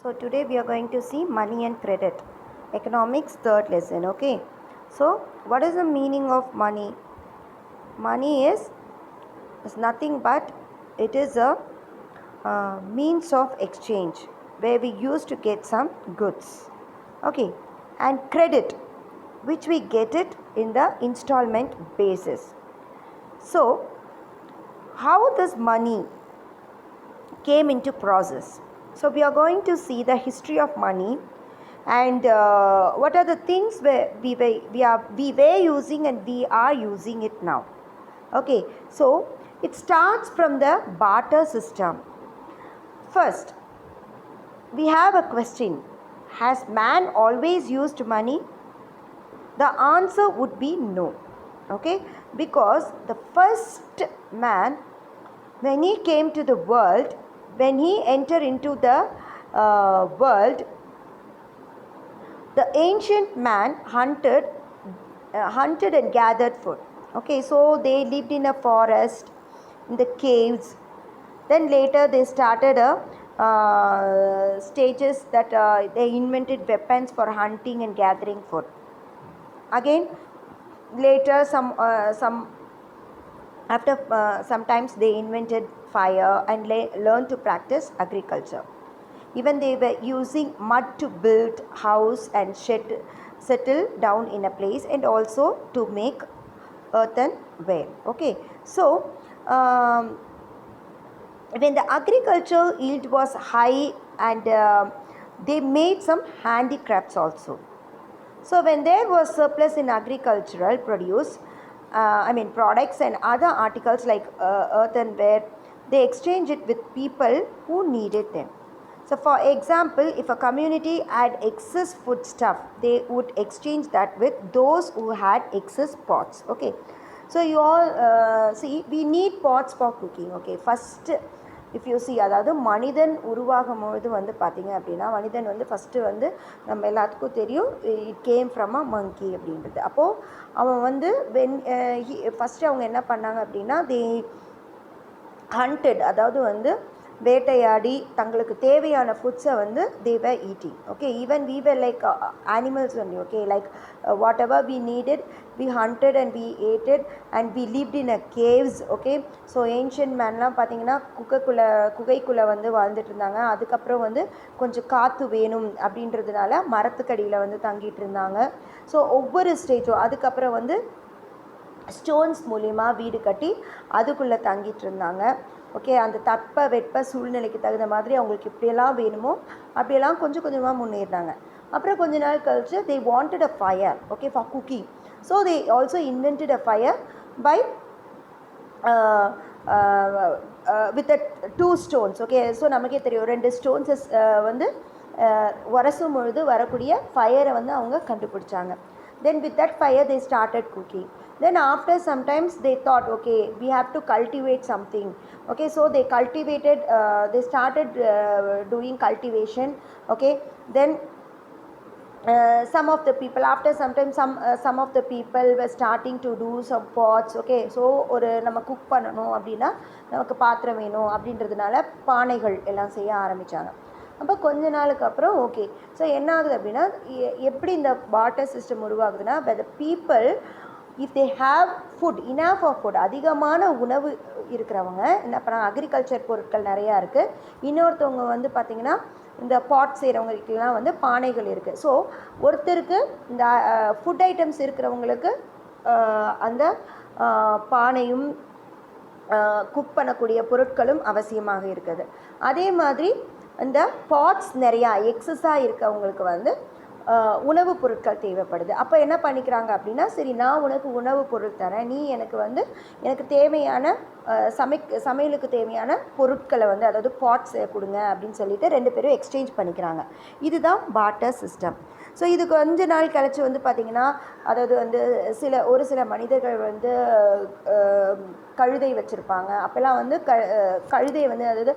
So today we are going to see money and credit. Economics third lesson, okay? So what is the meaning of money? Money is nothing but it is a means of exchange where we use to get some goods. Okay, and credit which we get it in the installment basis. So how this money came into process? So we are going to see the history of money and what are the things we were using and we are using it now. Okay, so it starts from the barter system. First, we have a question: has man always used money? The answer would be no. Okay, because the first man, when he came to the world, when he entered into the world, the ancient man hunted and gathered food. Okay, so they lived in a forest, in the caves. Then later they started a stages that they invented weapons for hunting and gathering food. Again, later some after sometimes they invented fire and learned to practice agriculture. Even they were using mud to build house and settle down in a place, and also to make earthenware. Okay, so when the agriculture yield was high and they made some handicrafts also. So when there was surplus in agricultural produce, products and other articles like earthenware, they exchange it with people who needed them. So for example, if a community had excess food stuff, they would exchange that with those who had excess pots. Okay, so you all see, we need pots for cooking. Okay, first if you see, அதாவது மனிதன் உருவாகும் பொழுது வந்து பார்த்திங்க அப்படின்னா, மனிதன் வந்து first வந்து நம்ம எல்லாத்துக்கும் தெரியும், இட் கேம் ஃப்ரம் அ மங்கி அப்படின்றது. அப்போது அவன் வந்து ஃபஸ்ட்டு அவங்க என்ன பண்ணாங்க அப்படின்னா, தே ஹண்டட், அதாவது வந்து வேட்டையாடி தங்களுக்கு தேவையான ஃபுட்ஸை வந்து they were eating. Okay, even we were like animals only. Okay, like whatever we needed we hunted and we eated and we lived in a caves. Okay, so ancient மேன்லாம் பார்த்தீங்கன்னா குகைக்குள்ளே வந்து வாழ்ந்துட்டு இருந்தாங்க. அதுக்கப்புறம் வந்து கொஞ்சம் காற்று வேணும் அப்படின்றதுனால மரத்துக்கடியில் வந்து தங்கிட்டு இருந்தாங்க. ஸோ ஒவ்வொரு ஸ்டேஜும் அதுக்கப்புறம் வந்து ஸ்டோன்ஸ் மூலிமா வீடு கட்டி அதுக்குள்ளே தங்கிட்டு இருந்தாங்க. ஓகே, அந்த தட்ப வெட்ப சூழ்நிலைக்கு தகுந்த மாதிரி அவங்களுக்கு எப்படியெல்லாம் வேணுமோ அப்படியெல்லாம் கொஞ்சம் கொஞ்சமாக முன்னேறினாங்க. அப்புறம் கொஞ்ச நாள் கழிச்சு they wanted a fire, okay, for cooking. So they also invented a fire by with two stones. Okay, so நமக்கே தெரியும், 2 ஸ்டோன்ஸஸ் வந்து உரசும் பொழுது வரக்கூடிய ஃபயரை வந்து அவங்க கண்டுபிடிச்சாங்க. Then with that fire they started cooking. Then after sometimes they thought, okay, we have to cultivate something. Okay, so they cultivated, they started doing cultivation. Okay, then some of the people, after sometimes some of the people were starting to do some pots. Okay, so ஒரு நம்ம cook பண்ணணும் அப்படின்னா நமக்கு பாத்திரம் வேணும் அப்படின்றதுனால பானைகள் எல்லாம் செய்ய ஆரம்பித்தாங்க. அப்போ கொஞ்ச நாளுக்கு அப்புறம் ஓகே, ஸோ என்ன ஆகுது அப்படின்னா, எப்படி இந்த பார்ட்டர் சிஸ்டம் உருவாகுதுன்னா, the people if they have food, enough of food, அதிகமான உணவு இருக்கிறவங்க என்ன பண்ணாங்க, அக்ரிகல்ச்சர் பொருட்கள் நிறையா இருக்குது. இன்னொருத்தவங்க வந்து பார்த்திங்கன்னா இந்த பாட் செய்கிறவங்களுக்கெல்லாம் வந்து பானைகள் இருக்குது. ஸோ ஒருத்தருக்கு இந்த ஃபுட் ஐட்டம்ஸ் இருக்கிறவங்களுக்கு அந்த பானையும் குக் பண்ணக்கூடிய பொருட்களும் அவசியமாக இருக்குது. அதே மாதிரி இந்த பாட்ஸ் நிறையா எக்ஸஸாக இருக்கவங்களுக்கு வந்து உணவுப் பொருட்கள் தேவைப்படுது. அப்போ என்ன பண்ணிக்கிறாங்க அப்படின்னா, சரி, நான் உனக்கு உணவுப் பொருள் தரேன், நீ எனக்கு தேவையான சமையலுக்கு தேவையான பொருட்களை வந்து, அதாவது பாட்ஸ் கொடுங்க அப்படின்னு சொல்லிட்டு 2 பேரும் எக்ஸ்சேஞ்ச் பண்ணிக்கிறாங்க. இதுதான் பார்ட்டர் சிஸ்டம். ஸோ இது கொஞ்ச நாள் கழிச்சு வந்து பார்த்திங்கன்னா, அதாவது வந்து ஒரு சில மனிதர்கள் வந்து கழுதை வச்சுருப்பாங்க. அப்போல்லாம் வந்து கழுதையை வந்து அதாவது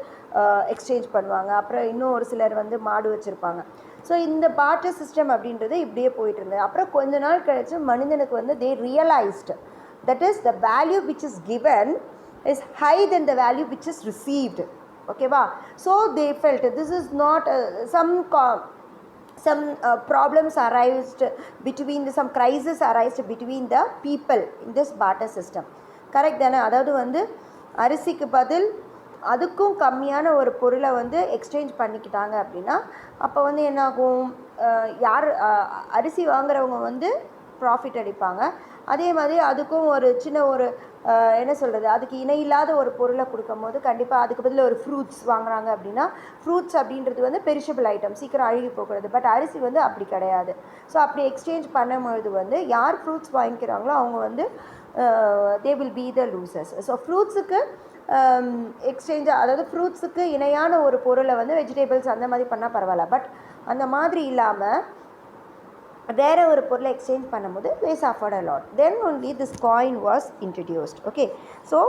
எக்ஸ்சேஞ்ச் பண்ணுவாங்க. அப்புறம் இன்னும் ஒரு சிலர் வந்து மாடு வச்சுருப்பாங்க. ஸோ இந்த பார்ட்டர் சிஸ்டம் அப்படின்றது இப்படியே போயிட்டு இருந்தது. அப்புறம் கொஞ்ச நாள் கழிச்சு மனிதனுக்கு வந்து they realised that is the value which is given is high then the value which is received. Okay, so they felt this is not some problems arised between some crisis arised between the people in this barter system. Correct தானே? அதாவது வந்து அரிசிக்கு பதில் அதுக்கும் கம்மியான ஒரு பொருளை வந்து எக்ஸ்சேஞ்ச் பண்ணிக்கிட்டாங்க அப்படின்னா அப்போ வந்து என்னாகும், யார் அரிசி வாங்குறவங்க வந்து ப்ராஃபிட் அடிப்பாங்க. அதே மாதிரி அதுக்கும் ஒரு சின்ன ஒரு என்ன சொல்கிறது, அதுக்கு இணையில்லாத ஒரு பொருளை கொடுக்கும் போது கண்டிப்பாக அதுக்கு பதில் ஒரு ஃப்ரூட்ஸ் வாங்குறாங்க அப்படின்னா ஃப்ரூட்ஸ் அப்படின்றது வந்து பெரிஷபிள் ஐட்டம், சீக்கிரம் அழுகி போகிறது. பட் அரிசி வந்து அப்படி கிடையாது. ஸோ அப்படி எக்ஸ்சேஞ்ச் பண்ணும்பொழுது வந்து யார் ஃப்ரூட்ஸ் வாங்கிக்கிறாங்களோ அவங்க வந்து they will be the losers. So ஃப்ரூட்ஸுக்கு எக்ஸ்சேஞ்ச், அதாவது ஃப்ரூட்ஸுக்கு இணையான ஒரு பொருளை வந்து வெஜிடபிள்ஸ் அந்த மாதிரி பண்ணால் பரவாயில்ல. பட் அந்த மாதிரி இல்லாமல் வேறு ஒரு பொருளை எக்ஸ்சேஞ்ச் பண்ணும்போது they suffered a lot. Then only this coin was introduced. Okay, so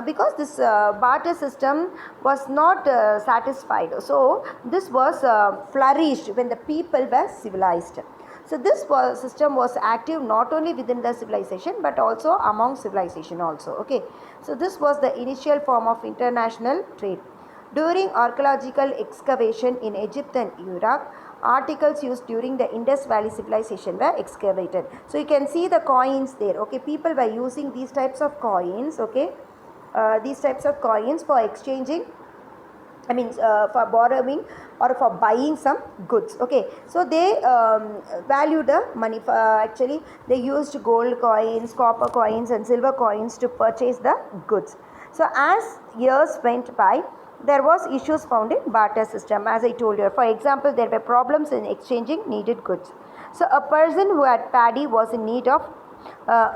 because this barter system was not satisfied, so this was flourished when the people were civilized. So this system was active not only within the civilization but also among civilization also. Okay, so this was the initial form of international trade. During archaeological excavation in Egypt and Iraq, articles used during the Indus Valley civilization were excavated. So you can see the coins there. Okay, people were using these types of coins. Okay, these types of coins for exchanging, I mean for borrowing or for buying some goods. Okay, so they value the money. Actually they used gold coins, copper coins and silver coins to purchase the goods. So as years went by, there was issues found in barter system, as I told you. For example, there were problems in exchanging needed goods. So a person who had paddy was in need of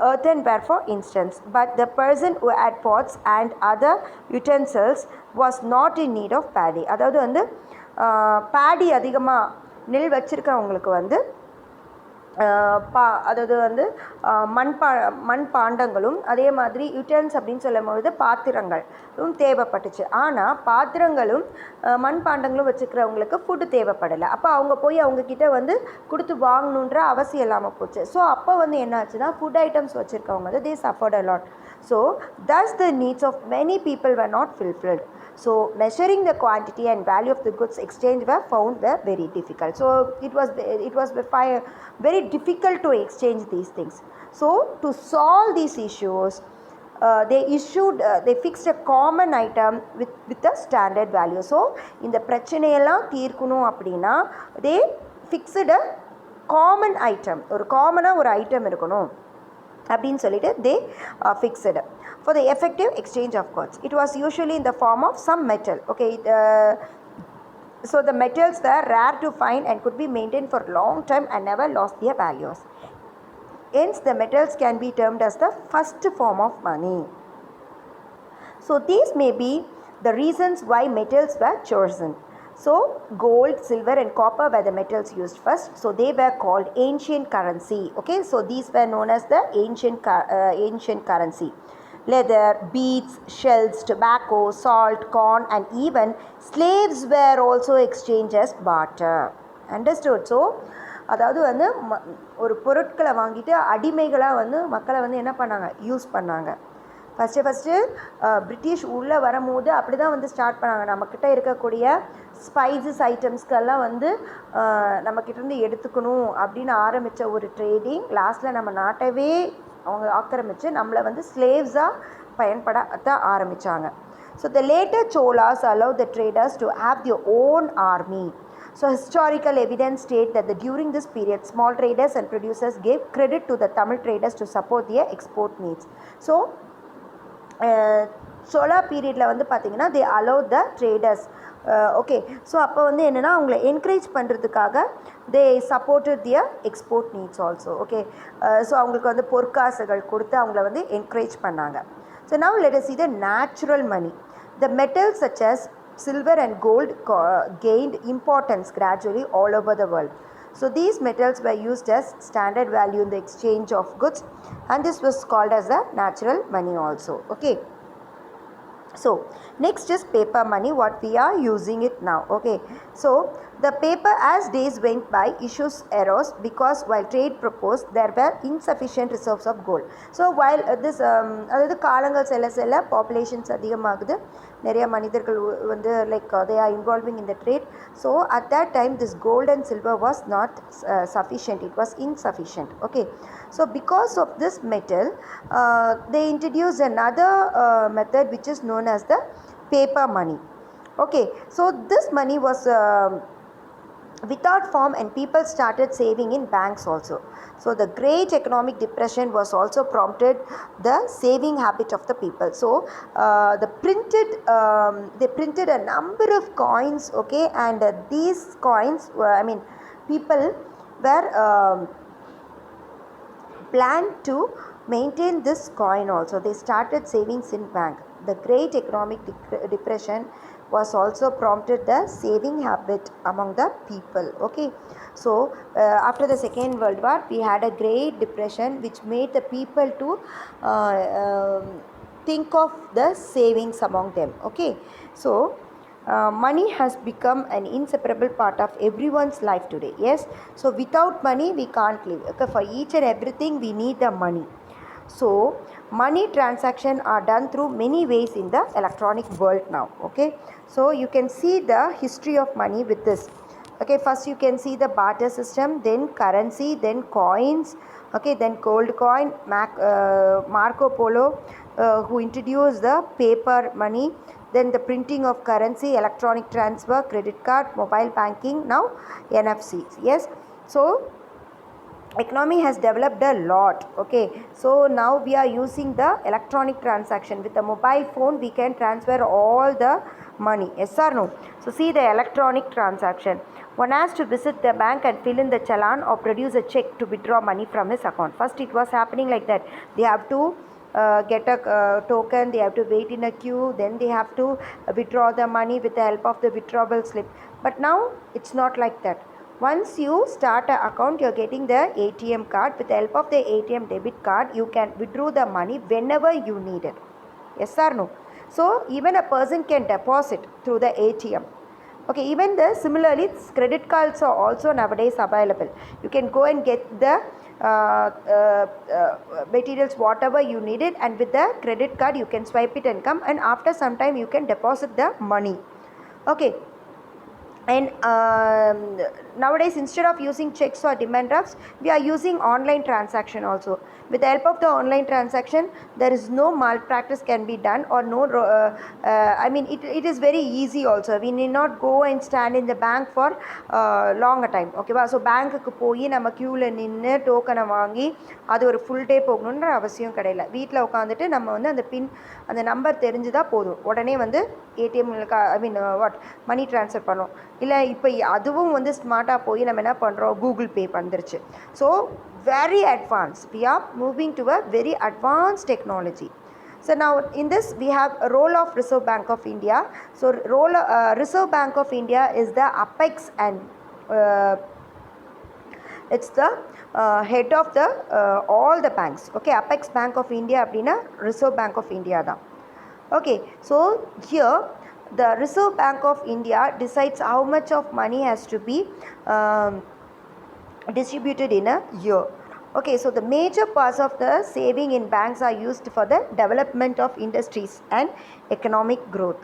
earthenware, for instance, but the person who had pots and other utensils was not in need of paddy. அதாவது வந்து paddy அதிகமாக நெல் வச்சிருக்கிறவங்களுக்கு வந்து அதாவது வந்து மண் பாண்டங்களும் அதே மாதிரி யூட்டன்ஸ் அப்படின்னு சொல்லும்போது பாத்திரங்களும் தேவைப்பட்டுச்சு. ஆனால் பாத்திரங்களும் மண் பாண்டங்களும் வச்சுக்கிறவங்களுக்கு ஃபுட்டு தேவைப்படலை. அப்போ அவங்க போய் அவங்கக்கிட்ட வந்து கொடுத்து வாங்கணுன்ற அவசியம் இல்லாமல் போச்சு. ஸோ அப்போ வந்து என்னாச்சுன்னா ஃபுட் ஐட்டம்ஸ் வச்சுருக்கவங்க வந்து they suffered a lot. So thus the needs of many people were not fulfilled. So measuring the quantity and value of the goods exchanged were found were very difficult. So it was very difficult to exchange these things. So to solve these issues, they fixed a common item with a standard value. So இந்த பிரச்சனையெல்லாம் தீர்க்கணும் அப்படின்னா they fixed a common item, ஒரு காமனாக ஒரு item இருக்கணும் அப்படின்னு சொல்லிட்டு they fixed for the effective exchange of goods. It was usually in the form of some metal. Okay, so the metals were rare to find and could be maintained for a long time and never lost their values. Hence the metals can be termed as the first form of money. So these may be the reasons why metals were chosen. So gold, silver and copper were the metals used first. So they were called ancient currency. Okay, so these were known as the ancient currency. Leather, beads, shells, tobacco, salt, corn and even slaves were also exchanged as barter. Understood? So அதாவது வந்து ஒரு பொருட்களை வாங்கிட்டு அடிமைகளாக வந்து மக்களை வந்து என்ன பண்ணாங்க, யூஸ் பண்ணாங்க. ஃபஸ்ட்டு பிரிட்டிஷ் உள்ளே வரும்போது அப்படி தான் வந்து ஸ்டார்ட் பண்ணாங்க. நம்மக்கிட்ட இருக்கக்கூடிய ஸ்பைசஸ் ஐட்டம்ஸ்க்கெல்லாம் வந்து நம்மக்கிட்டேருந்து எடுத்துக்கணும் அப்படின்னு ஆரம்பித்த ஒரு ட்ரேடிங் லாஸ்ட்டில் நம்ம நாட்டவே அவங்க ஆக்கிரமித்து நம்மளை வந்து ஸ்லேவ்ஸாக பயன்படுத்த ஆரம்பித்தாங்க. So the later Cholas allowed the traders to have their own army. So historical evidence state that during this period small traders and producers gave credit to the Tamil traders to support their export needs. So சோலா பீரியடில் வந்து பார்த்திங்கன்னா they allowed the traders. Okay, so அப்போ வந்து என்னென்னா அவங்கள encourage பண்ணுறதுக்காக they supported their export needs also. Okay, so அவங்களுக்கு வந்து பொற்காசுகள் கொடுத்து அவங்கள வந்து என்கரேஜ் பண்ணாங்க. So now let us see the natural money. The metals such as silver and gold gained importance gradually all over the world. So these metals were used as standard value in the exchange of goods and this was called as the natural money also. Okay, so next is paper money, what we are using it now. Okay, so The paper, as days went by, issues arose because while trade proposed, there were insufficient reserves of gold. So while this அதாவது காலங்கள் செல்ல செல்ல populations அதிகமாகுது, நிறைய மனிதர்கள் வந்து they are involving in the trade. So at that time this gold and silver was not sufficient, it was insufficient. Okay, so because of this metal they introduced another method which is known as the paper money. Okay, so this money was without form and people started saving in banks also. So the great economic depression was also prompted the saving habit of the people. So they printed a number of coins, okay, and these coins people were planned to maintain this coin also. They started savings in bank. The great economic depression was also prompted the saving habit among the people. Okay, so after the Second World War we had a great depression which made the people to think of the savings among them. Okay, so money has become an inseparable part of everyone's life today. Yes, so without money we can't live. Okay, for each and everything we need the money. So money transaction are done through many ways in the electronic world now. Okay, so you can see the history of money with this. Okay, first you can see the barter system, then currency, then coins, okay, then gold coin, Marco Polo who introduced the paper money, then the printing of currency, electronic transfer, credit card, mobile banking, now NFC. Yes, so economy has developed a lot. Okay, so now we are using the electronic transaction. With the mobile phone we can transfer all the money. Yes or no? So see the electronic transaction. One has to visit the bank and fill in the challan or produce a check to withdraw money from his account. First it was happening like that. They have to get a token, they have to wait in a queue, then they have to withdraw the money with the help of the withdrawal slip. But now it's not like that. Once you start an account, you are getting the ATM card. With the help of the ATM debit card, you can withdraw the money whenever you need it. Yes or no? So even a person can deposit through the ATM. Okay, even similarly credit cards are also nowadays available. You can go and get the materials whatever you needed, and with the credit card you can swipe it and come, and after some time you can deposit the money. Okay, and nowadays instead of using checks or demand drafts we are using online transaction also. With the help of the online transaction there is no malpractice can be done, or no it is very easy also. We need not go and stand in the bank for longer time. Okay, so bank ku போய் நம்ம queueல நின்னு டோக்கனை வாங்கி அது ஒரு full day போகணும்ன்ற அவசியம் கிடையாது. வீட்டில் உட்காந்துட்டு நம்ம வந்து அந்த பின் அந்த நம்பர் தெரிஞ்சுதான் போதும், உடனே வந்து ஏடிஎம் மணி ட்ரான்ஸ்ஃபர் பண்ணோம். இல்லை இப்போ அதுவும் வந்து ஸ்மார்ட்டாக போய் நம்ம என்ன பண்ணுறோம், கூகுள் பே வந்துருச்சு. So very advanced, we are moving to a very advanced technology. So now in this we have a role of Reserve Bank of India. So Reserve Bank of India is the apex and it's the head of the all the banks. Okay, apex bank of India அப்படின்னா Reserve Bank of India தான். Okay, so here the Reserve Bank of India decides how much of money has to be distributed in a year. Okay, so the major parts of the saving in banks are used for the development of industries and economic growth.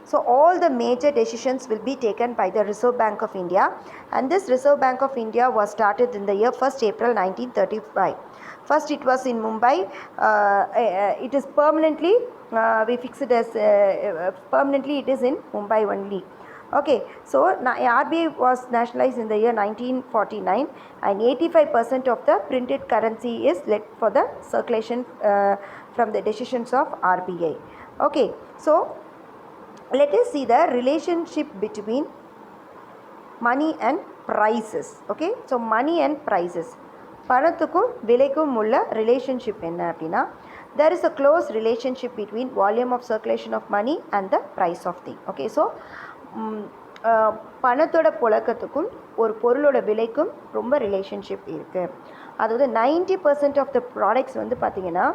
So all the major decisions will be taken by the Reserve Bank of India, and this Reserve Bank of India was started in the year 1st April 1935. First it was in Mumbai. It is permanently we fix it as permanently it is in Mumbai only. Okay, so RBI was nationalized in the year 1949, and 85% of the printed currency is left for the circulation from the decisions of RBI. Okay, so let us see the relationship between money and prices. Okay, so money and prices, பணத்துக்கும் விலைக்கும் உள்ள relationship என்ன அப்படின்னா, there is a close relationship between volume of circulation of money and the price of thing. Okay, so பணத்தோட புழக்கத்துக்கும் ஒரு பொருளோட விலைக்கும் ரொம்ப relationship இருக்குது. அதாவது 90% ஆஃப் த ப்ராடக்ட்ஸ் வந்து பார்த்திங்கன்னா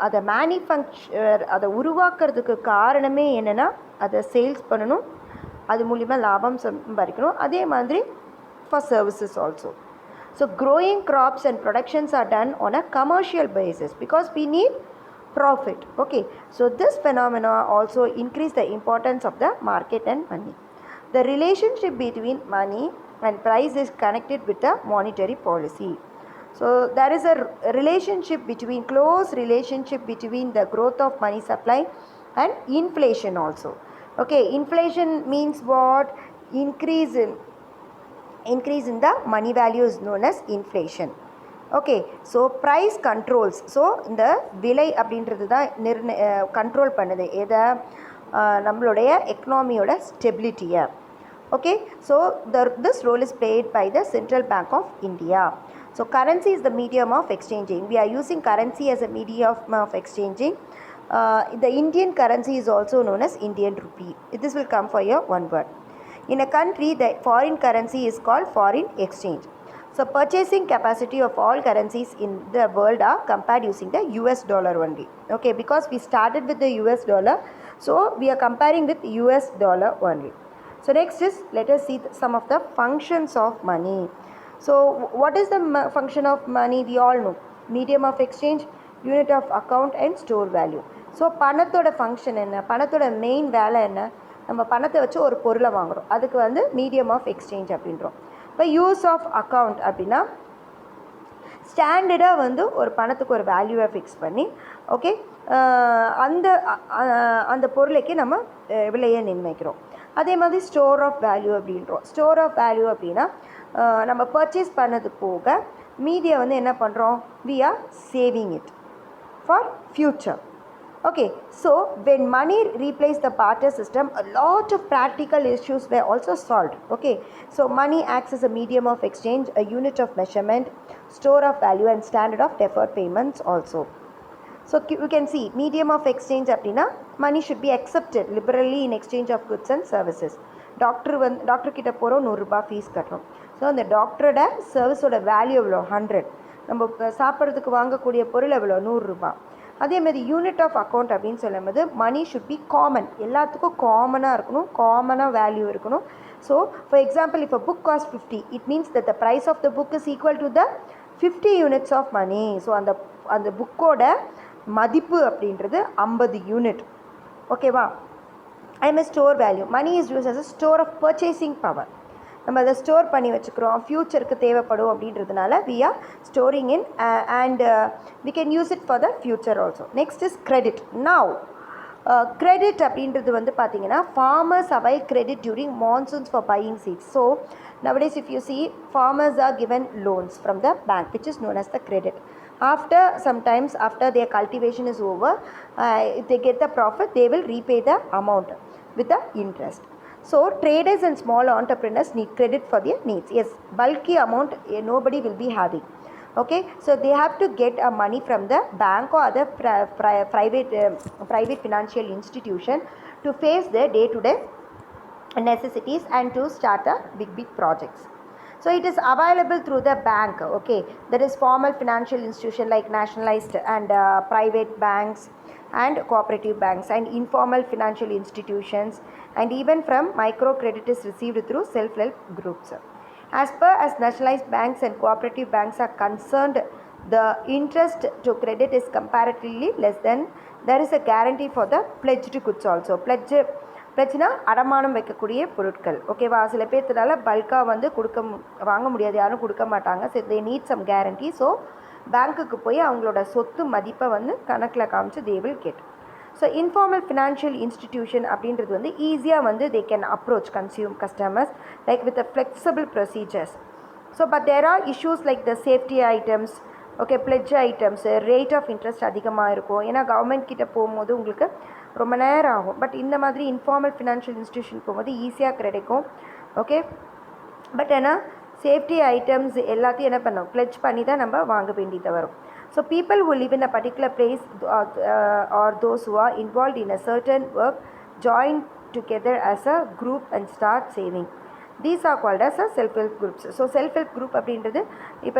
அதை மேனுஃபேக்சர் அதை உருவாக்குறதுக்கு காரணமே என்னென்னா அதை சேல்ஸ் பண்ணணும், அது மூலிமா லாபம் சம்பாதிக்கணும். அதே மாதிரி for services also. So growing crops and productions are done on a commercial basis because we need profit. Okay, so this phenomena also increase the importance of the market and money. The relationship between money and price is connected with the monetary policy. So there is a relationship between close relationship between the growth of money supply and inflation also. Okay, inflation means what? Increase in the money value is known as inflation. Okay, so price controls. So இந்த விலை அப்படின்றது தான் control பண்ணுது எதை? நம்மளுடைய எக்கனாமியோட ஸ்டெபிலிட்டியை. Okay, so this role is played by the Central Bank of India. So currency is the medium of exchanging. We are using currency as a medium of exchanging. The Indian currency is also known as Indian rupee. This will come for your one word. In a country, the foreign currency is called foreign exchange. So purchasing capacity of all currencies in the world are compared using the US dollar only. Okay, because we started with the US dollar, so we are comparing with US dollar only. So next is, let us see some of the functions of money. So what is the function of money? We all know. Medium of exchange, unit of account and store value. So பணத்தோட function என்ன? பணத்தோட main வேலை என்ன? நம்ம பணத்தை வச்சு ஒரு பொருளை வாங்குகிறோம், அதுக்கு வந்து மீடியம் ஆஃப் எக்ஸ்சேஞ்ச் அப்படின்றோம். இப்போ யூஸ் ஆஃப் அக்கௌண்ட் அப்படின்னா ஸ்டாண்டர்டாக வந்து ஒரு பணத்துக்கு ஒரு வேல்யூவை ஃபிக்ஸ் பண்ணி, ஓகே, அந்த பொருளைக்கு நம்ம விலையை நிர்ணயிக்கிறோம். அதே மாதிரி ஸ்டோர் ஆஃப் வேல்யூ அப்படின்றோம். ஸ்டோர் ஆஃப் வேல்யூ அப்படின்னா நம்ம பர்ச்சேஸ் பண்ணது போக மீதியை வந்து என்ன பண்ணுறோம்? We are saving it for future. Okay, so when money replaced the barter system, a lot of practical issues were also solved. Okay, so money acts as a medium of exchange, a unit of measurement, store of value and standard of deferred payments also. So you can see medium of exchange அப்படின்னா money should be accepted liberally in exchange of goods and services. Doctor கிட்ட போகிறோம், 100 ரூபாய் fees கட்டுறோம். So அந்த டாக்டரோட சர்வீஸோட value எவ்வளோ? 100. நம்ம சாப்பிட்றதுக்கு வாங்கக்கூடிய பொருள் எவ்வளோ? 100 ரூபாய். அதே மாதிரி யூனிட் ஆஃப் அக்கௌண்ட் அப்படின்னு சொல்லும்போது மணி ஷுட் பி காமன், எல்லாத்துக்கும் காமனாக இருக்கணும், காமனாக வேல்யூ இருக்கணும். ஸோ ஃபார் எக்ஸாம்பிள், இப்போ book cost 50, it means that the price of the book is equal to the 50 units of money. So அந்த புக்கோட மதிப்பு அப்படின்றது 50 யூனிட். ஓகேவா? I store value. Money is use as a store of purchasing power. நம்ம அதை store பண்ணி வச்சுக்கிறோம், ஃப்யூச்சருக்கு தேவைப்படும் அப்படின்றதுனால we are storing in and we can use it for the future also. Next is credit. Now credit அப்படின்றது வந்து பார்த்தீங்கன்னா farmers avail credit during monsoons for buying seeds. So nowadays if you see, farmers are given loans from the bank which is known as the credit. Sometimes after their cultivation is over, if they get the profit, they will repay the amount with the interest. So traders and small entrepreneurs need credit for their needs. Yes, bulky amount nobody will be having. Okay, so they have to get money from the bank or other private financial institution to face their day-to-day necessities and to start a big projects. So it is available through the bank. Okay, that is formal financial institution like nationalized and private banks and cooperative banks and informal financial institutions, and even from microcredit is received through self-help groups. As per as nationalized banks and cooperative banks are concerned, the interest to credit is comparatively less than. There is a guarantee for the pledged goods also. pledgeனா அடமானம் வைக்கக்கூடிய பொருட்கள். ஓகேவா? சில பேர்த்துனால பல்காக வந்து வாங்க முடியாது, யாரும் கொடுக்க மாட்டாங்க. So they need some guarantee. So பேங்க்குக்கு போய் அவங்களோட சொத்து மதிப்பை வந்து கணக்கில் காமிச்சு they will get. So informal financial institution அப்படின்றது வந்து ஈஸியாக வந்து they can approach customers like with flexible procedures. So but there are issues like the safety items, okay, pledge items, rate of interest அதிகமாக இருக்கும். ஏன்னா கவர்மெண்ட் கிட்டே போகும்போது உங்களுக்கு ரொம்ப நேரம் ஆகும். பட் இந்த மாதிரி இன்ஃபார்மல் ஃபினான்ஷியல் இன்ஸ்டிடியூஷன் போகும்போது ஈஸியாக கிடைக்கும். ஓகே, பட் ஆனால் சேஃப்டி ஐட்டம்ஸ் எல்லாத்தையும் என்ன பண்ணோம்? பிளெட்ஜ் பண்ணி தான் நம்ம வாங்க வேண்டியது வரும். So people who live in a particular place or those who are involved in a certain work join together as a group and start saving. These are called as a self-help groups. So self help group அப்படின்றது இப்போ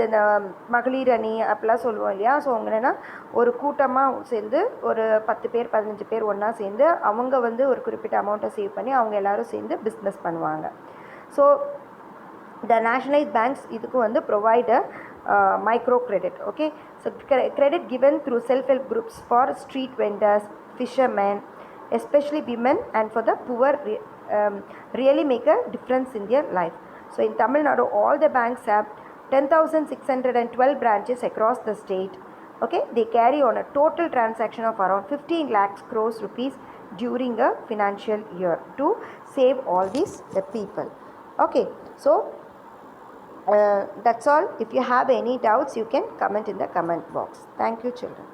இந்த மகளிர் அணி அப்படிலாம் சொல்லுவோம் இல்லையா. So அவங்க என்னென்னா ஒரு கூட்டமாக சேர்ந்து ஒரு 10 பேர் 15 பேர் ஒன்றா சேர்ந்து அவங்க வந்து ஒரு குறிப்பிட்ட அமௌண்ட்டை சேவ் பண்ணி அவங்க எல்லோரும் சேர்ந்து பிஸ்னஸ் பண்ணுவாங்க. ஸோ the nationalized banks இதுக்கு வந்து provide micro credit. Okay, so credit given through self-help groups for street vendors, fishermen, especially women, and for the poor really make a difference in their life. So in Tamil Nadu, all the banks have 10,612 branches across the state. Okay, they carry on a total transaction of around 15 lakhs crores rupees during a financial year to save all these people. Okay, so that's all. If you have any doubts, you can comment in the comment box. Thank you, children.